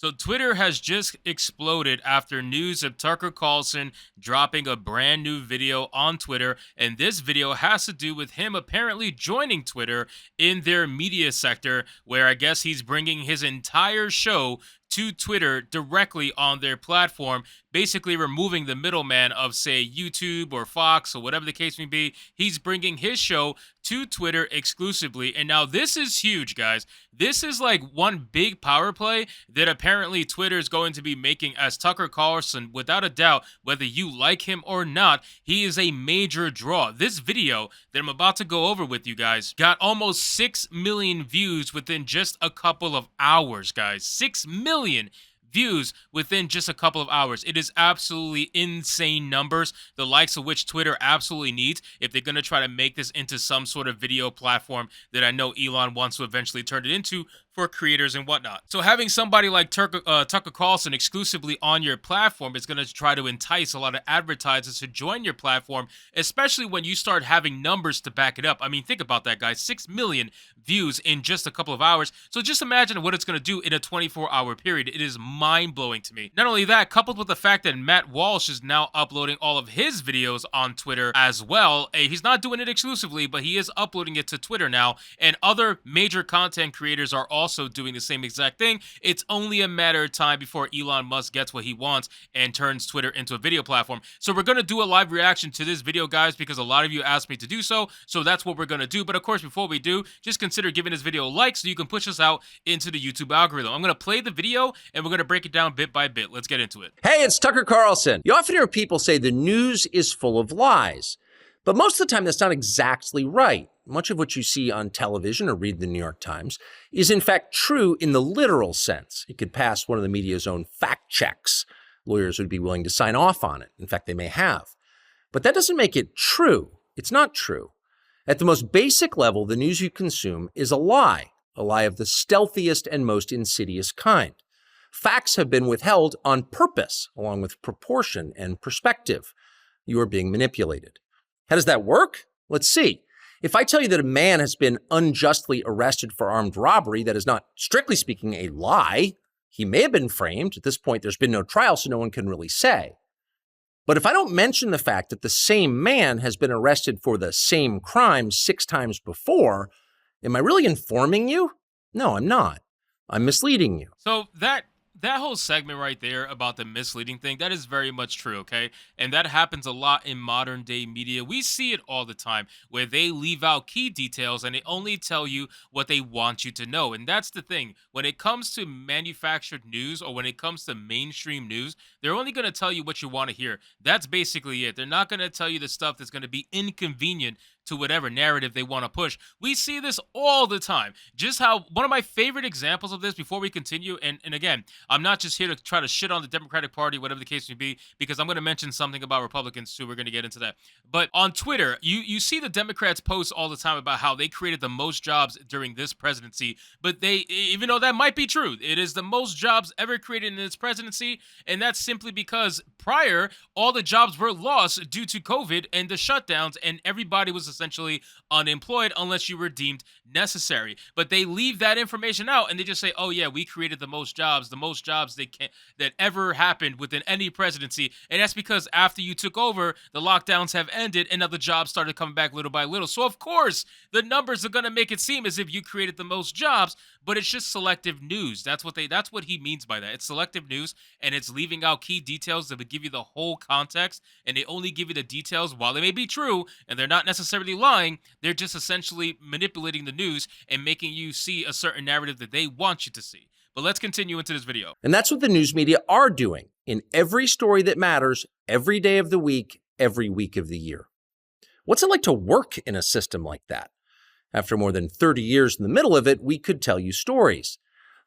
So Twitter has just exploded after news of Tucker Carlson dropping a brand new video on Twitter, and this video has to do with him apparently joining Twitter in their media sector, where I guess he's bringing his entire show to Twitter directly on their platform, basically removing the middleman of, say, YouTube or Fox or whatever the case may be. He's bringing his show to Twitter exclusively. And now this is huge, guys. This is like one big power play that apparently Twitter is going to be making, as Tucker Carlson, without a doubt, whether you like him or not, he is a major draw. This video that I'm about to go over with you guys got almost 6 million views within just a couple of hours, guys. 6 million views within just a couple of hours. It is absolutely insane numbers, the likes of which Twitter absolutely needs if they're going to try to make this into some sort of video platform that I know Elon wants to eventually turn it into for creators and whatnot. So having somebody like Tucker Carlson exclusively on your platform is going to try to entice a lot of advertisers to join your platform, especially when you start having numbers to back it up. I mean, think about that, guys. 6 million views in just a couple of hours. So just imagine what it's going to do in a 24-hour period. It is mind-blowing to me. Not only that, coupled with the fact that Matt Walsh is now uploading all of his videos on Twitter as well. He's not doing it exclusively, but he is uploading it to Twitter now, and other major content creators are also doing the same exact thing. It's only a matter of time before Elon Musk gets what he wants and turns Twitter into a video platform. So we're going to do a live reaction to this video, guys, because a lot of you asked me to do so. So that's what we're going to do. But of course, before we do, just consider giving this video a like so you can push us out into the YouTube algorithm. I'm going to play the video and we're going to break it down bit by bit. Let's get into it. Hey, it's Tucker Carlson. You often hear people say the news is full of lies, but most of the time that's not exactly right. Much of what you see on television or read the New York Times is in fact true in the literal sense. It could pass one of the media's own fact checks. Lawyers would be willing to sign off on it. In fact, they may have. But that doesn't make it true. It's not true. At the most basic level, the news you consume is a lie of the stealthiest and most insidious kind. Facts have been withheld on purpose, along with proportion and perspective. You are being manipulated. How does that work? Let's see. If I tell you that a man has been unjustly arrested for armed robbery, that is not, strictly speaking, a lie. He may have been framed. At this point, there's been no trial, so no one can really say. But if I don't mention the fact that the same man has been arrested for the same crime 6 times before, am I really informing you? No, I'm not. I'm misleading you. So that whole segment right there about the misleading thing, that is very much true, okay? And that happens a lot in modern day media. We see it all the time where they leave out key details and they only tell you what they want you to know. And that's the thing. When it comes to manufactured news or when it comes to mainstream news, they're only going to tell you what you want to hear. That's basically it. They're not going to tell you the stuff that's going to be inconvenient to whatever narrative they want to push. We see this all the time. Just how one of my favorite examples of this before we continue, and again, I'm not just here to try to shit on the Democratic Party, whatever the case may be, because I'm going to mention something about Republicans too. We're going to get into that. But on Twitter, you see the Democrats post all the time about how they created the most jobs during this presidency. But they, even though that might be true, it is the most jobs ever created in this presidency. And that's simply because prior, all the jobs were lost due to COVID and the shutdowns, and everybody was essentially unemployed unless you were deemed necessary. But they leave that information out and they just say, oh yeah, we created the most jobs that ever happened within any presidency. And that's because after you took over, the lockdowns have ended and now the jobs started coming back little by little. So of course, the numbers are going to make it seem as if you created the most jobs, but it's just selective news. That's what he means by that. It's selective news, and it's leaving out key details that would give you the whole context, and they only give you the details while they may be true and they're not necessarily lying. They're just essentially manipulating the news and making you see a certain narrative that they want you to see. But let's continue into this video. And that's what the news media are doing in every story that matters, every day of the week, every week of the year. What's it like to work in a system like that? After more than 30 years in the middle of it, we could tell you stories.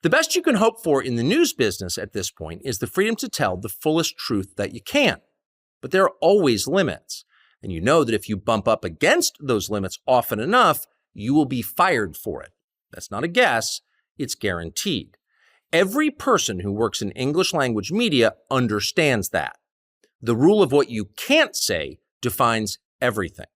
The best you can hope for in the news business at this point is the freedom to tell the fullest truth that you can. But there are always limits. And you know that if you bump up against those limits often enough, you will be fired for it. That's not a guess, it's guaranteed. Every person who works in English language media understands that. The rule of what you can't say defines everything.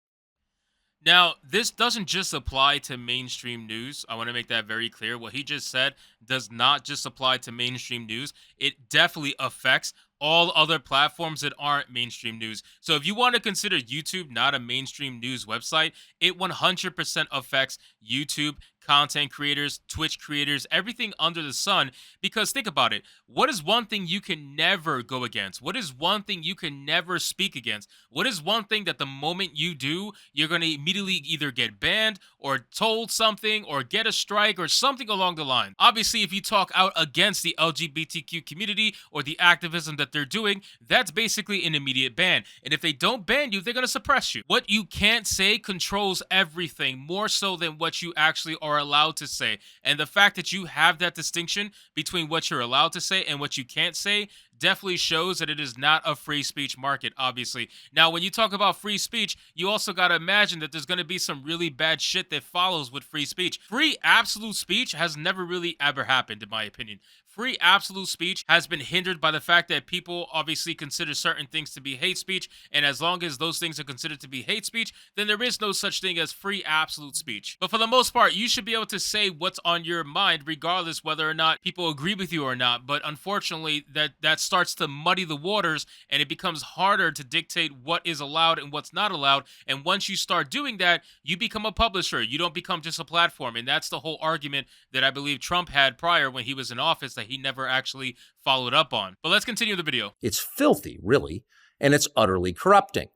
Now, this doesn't just apply to mainstream news. I want to make that very clear. What he just said does not just apply to mainstream news. It definitely affects all other platforms that aren't mainstream news. So if you want to consider YouTube not a mainstream news website, it 100% affects YouTube, content creators, Twitch creators, everything under the sun. Because think about it. What is one thing you can never go against? What is one thing you can never speak against? What is one thing that the moment you do, you're going to immediately either get banned or told something or get a strike or something along the line? Obviously, if you talk out against the LGBTQ community or the activism that they're doing, that's basically an immediate ban. And if they don't ban you, they're going to suppress you. What you can't say controls everything more so than what you actually are allowed to say. And the fact that you have that distinction between what you're allowed to say and what you can't say definitely shows that it is not a free speech market, obviously. Now, when you talk about free speech, you also got to imagine that there's going to be some really bad shit that follows with free speech. Free absolute speech has never really ever happened, in my opinion. Free absolute speech has been hindered by the fact that people obviously consider certain things to be hate speech. And as long as those things are considered to be hate speech, then there is no such thing as free absolute speech. But for the most part, you should be able to say what's on your mind, regardless whether or not people agree with you or not. But unfortunately, that starts to muddy the waters, and it becomes harder to dictate what is allowed and what's not allowed. And once you start doing that, you become a publisher. You don't become just a platform. And that's the whole argument that I believe Trump had prior when he was in office that he never actually followed up on. But let's continue the video. It's filthy, really, and it's utterly corrupting.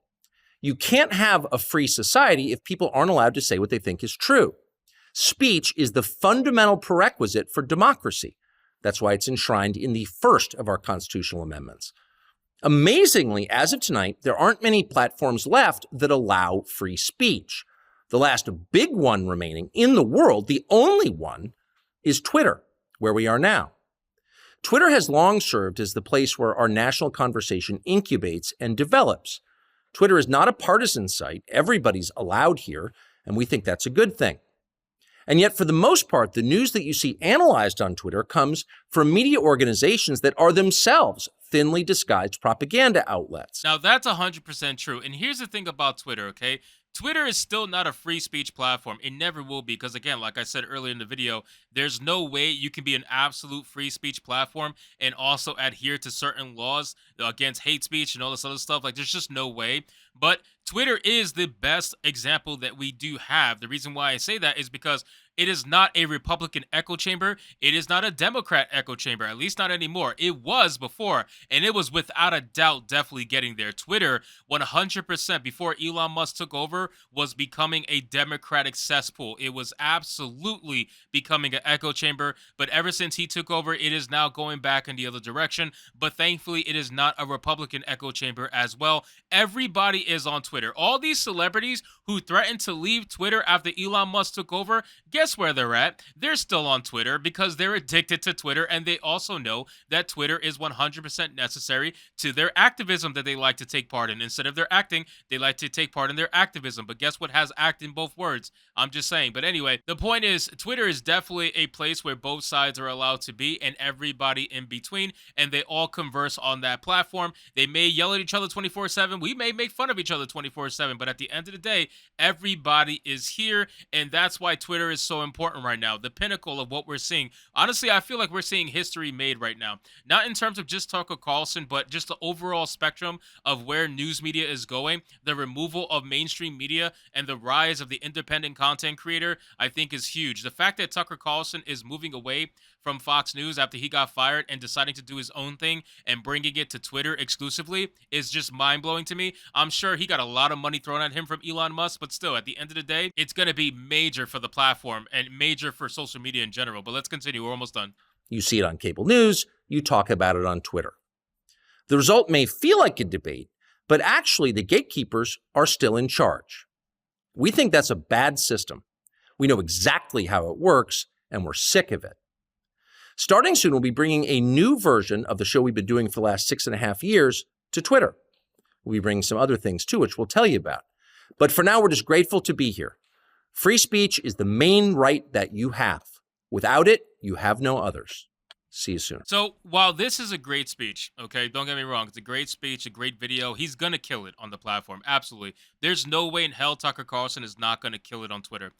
You can't have a free society if people aren't allowed to say what they think is true. Speech is the fundamental prerequisite for democracy. That's why it's enshrined in the first of our constitutional amendments. Amazingly, as of tonight, there aren't many platforms left that allow free speech. The last big one remaining in the world, the only one, is Twitter, where we are now. Twitter has long served as the place where our national conversation incubates and develops. Twitter is not a partisan site. Everybody's allowed here, and we think that's a good thing. And yet, for the most part, the news that you see analyzed on Twitter comes from media organizations that are themselves thinly disguised propaganda outlets. Now, that's 100% true. And here's the thing about Twitter, okay? Twitter is still not a free speech platform. It never will be because, again, like I said earlier in the video, there's no way you can be an absolute free speech platform and also adhere to certain laws against hate speech and all this other stuff. Like, there's just no way. But Twitter is the best example that we do have. The reason why I say that is because it is not a Republican echo chamber. It is not a Democrat echo chamber, at least not anymore. It was before, and it was without a doubt definitely getting there. Twitter, 100% before Elon Musk took over, was becoming a Democratic cesspool. It was absolutely becoming an echo chamber, but ever since he took over, it is now going back in the other direction. But thankfully, it is not a Republican echo chamber as well. Everybody is on Twitter. All these celebrities who threatened to leave Twitter after Elon Musk took over, guess where they're at? They're still on Twitter because they're addicted to Twitter, and they also know that Twitter is 100% necessary to their activism that they like to take part in. Instead of their acting, they like to take part in their activism. But guess what has act in both words? I'm just saying. But anyway, the point is, Twitter is definitely a place where both sides are allowed to be and everybody in between, and they all converse on that platform. They may yell at each other 24/7. We may make fun of each other 24/7, but at the end of the day, everybody is here, and that's why Twitter is so important right now. The pinnacle of what we're seeing. Honestly, I feel like we're seeing history made right now. Not in terms of just Tucker Carlson, but just the overall spectrum of where news media is going. The removal of mainstream media and the rise of the independent content creator, I think, is huge. The fact that Tucker Carlson is moving away from Fox News after he got fired and deciding to do his own thing and bringing it to Twitter exclusively is just mind-blowing to me. I'm sure he got a lot of money thrown at him from Elon Musk, but still, at the end of the day, it's going to be major for the platform and major for social media in general. But let's continue. We're almost done. You see it on cable news. You talk about it on Twitter. The result may feel like a debate, but actually the gatekeepers are still in charge. We think that's a bad system. We know exactly how it works, and we're sick of it. Starting soon, we'll be bringing a new version of the show we've been doing for the last 6.5 years to Twitter. We'll be bringing some other things too, which we'll tell you about. But for now, we're just grateful to be here. Free speech is the main right that you have. Without it, you have no others. See you soon. So while this is a great speech, okay, don't get me wrong, it's a great speech, a great video. He's gonna kill it on the platform. Absolutely. There's no way in hell Tucker Carlson is not gonna kill it on Twitter.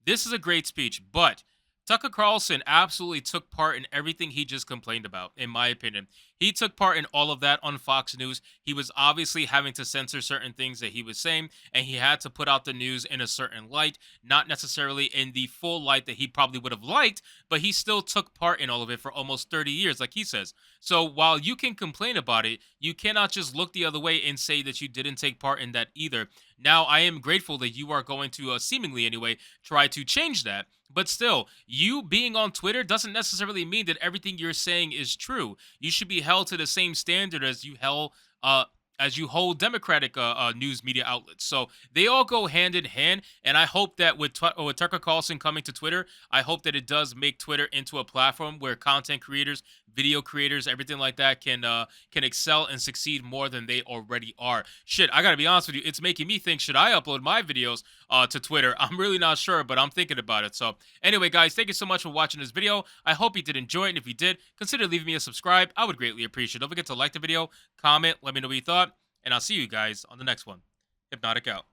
This is a great speech, but Tucker Carlson absolutely took part in everything he just complained about, in my opinion. He took part in all of that on Fox News. He was obviously having to censor certain things that he was saying, and he had to put out the news in a certain light, not necessarily in the full light that he probably would have liked, but he still took part in all of it for almost 30 years, like he says. So while you can complain about it, you cannot just look the other way and say that you didn't take part in that either. Now, I am grateful that you are going to, seemingly anyway, try to change that. But still, you being on Twitter doesn't necessarily mean that everything you're saying is true. You should be held to the same standard as you hold Democratic news media outlets. So they all go hand in hand. And I hope that with Tucker Carlson coming to Twitter, I hope that it does make Twitter into a platform where content creators, video creators, everything like that can excel and succeed more than they already are. Shit, I gotta be honest with you, it's making me think, should I upload my videos to Twitter? I'm really not sure, but I'm thinking about it. So anyway, guys, thank you so much for watching this video. I hope you did enjoy it. And if you did, consider leaving me a subscribe. I would greatly appreciate it. Don't forget to like the video, comment, let me know what you thought, and I'll see you guys on the next one. Hypnotic out.